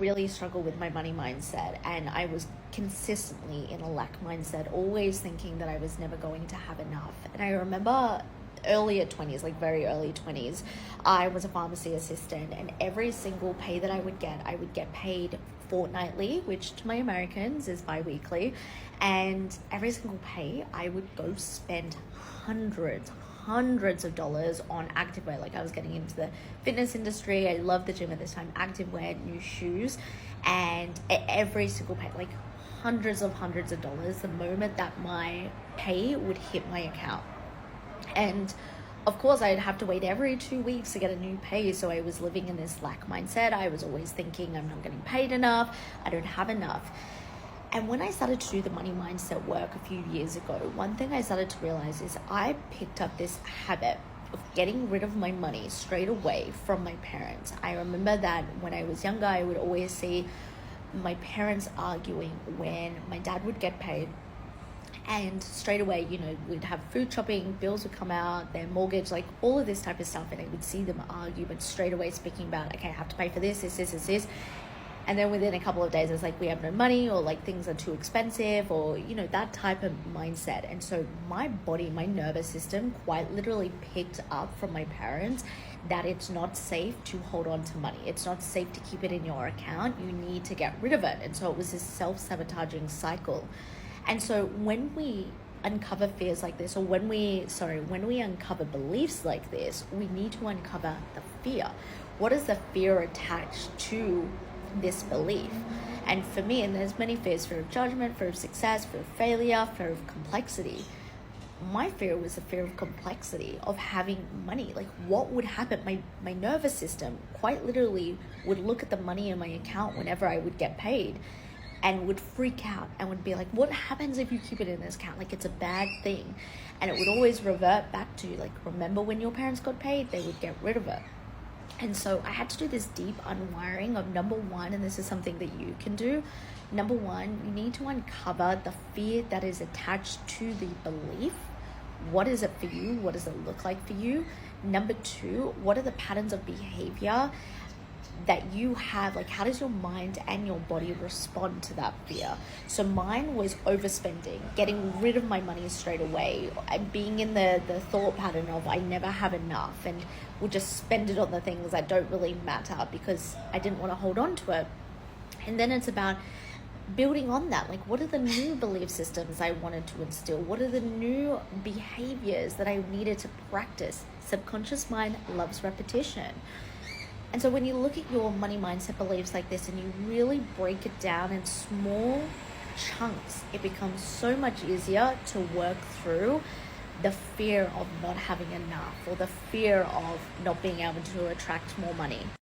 really struggled with my money mindset, and I was consistently in a lack mindset, always thinking that I was never going to have enough. And I remember earlier 20s, like very early 20s, I was a pharmacy assistant, and every single pay that I would get paid fortnightly, which to my Americans is bi-weekly. And every single pay I would go spend hundreds of dollars on activewear. Like, I was getting into the fitness industry. I loved the gym at this time, activewear, new shoes, and every single pay, like hundreds of dollars the moment that my pay would hit my account. And of course, I'd have to wait every 2 weeks to get a new pay. So I was living in this lack mindset. I was always thinking, I'm not getting paid enough, I don't have enough. And when I started to do the money mindset work a few years ago, one thing I started to realize is I picked up this habit of getting rid of my money straight away from my parents. I remember that when I was younger, I would always see my parents arguing when my dad would get paid. And straight away, we'd have food shopping, bills would come out, their mortgage, like all of this type of stuff. And I would see them argue, but straight away speaking about, okay, I have to pay for this. And then within a couple of days, it's like, we have no money, or like things are too expensive, or, that type of mindset. And so my body, my nervous system quite literally picked up from my parents that it's not safe to hold on to money. It's not safe to keep it in your account. You need to get rid of it. And so it was this self-sabotaging cycle. And so when we uncover fears like this, or when we uncover beliefs like this, we need to uncover the fear. What is the fear attached to this belief? And for me, and there's many fears: fear of judgment, fear of success, fear of failure, fear of complexity. My fear was the fear of complexity, of having money. Like, what would happen? My nervous system quite literally would look at the money in my account whenever I would get paid, and would freak out and would be like, what happens if you keep it in this account? Like, it's a bad thing. And it would always revert back to, like, remember when your parents got paid? They would get rid of it. And so I had to do this deep unwiring of, number one, and this is something that you can do. Number one, you need to uncover the fear that is attached to the belief. What is it for you? What does it look like for you? Number two, what are the patterns of behavior that you have? Like, how does your mind and your body respond to that fear? So mine was overspending, getting rid of my money straight away, and being in the thought pattern of I never have enough, and would just spend it on the things that don't really matter because I didn't want to hold on to it. And then it's about building on that. Like, what are the new belief systems I wanted to instill? What are the new behaviors that I needed to practice? Subconscious mind loves repetition. And so when you look at your money mindset beliefs like this and you really break it down in small chunks, it becomes so much easier to work through the fear of not having enough, or the fear of not being able to attract more money.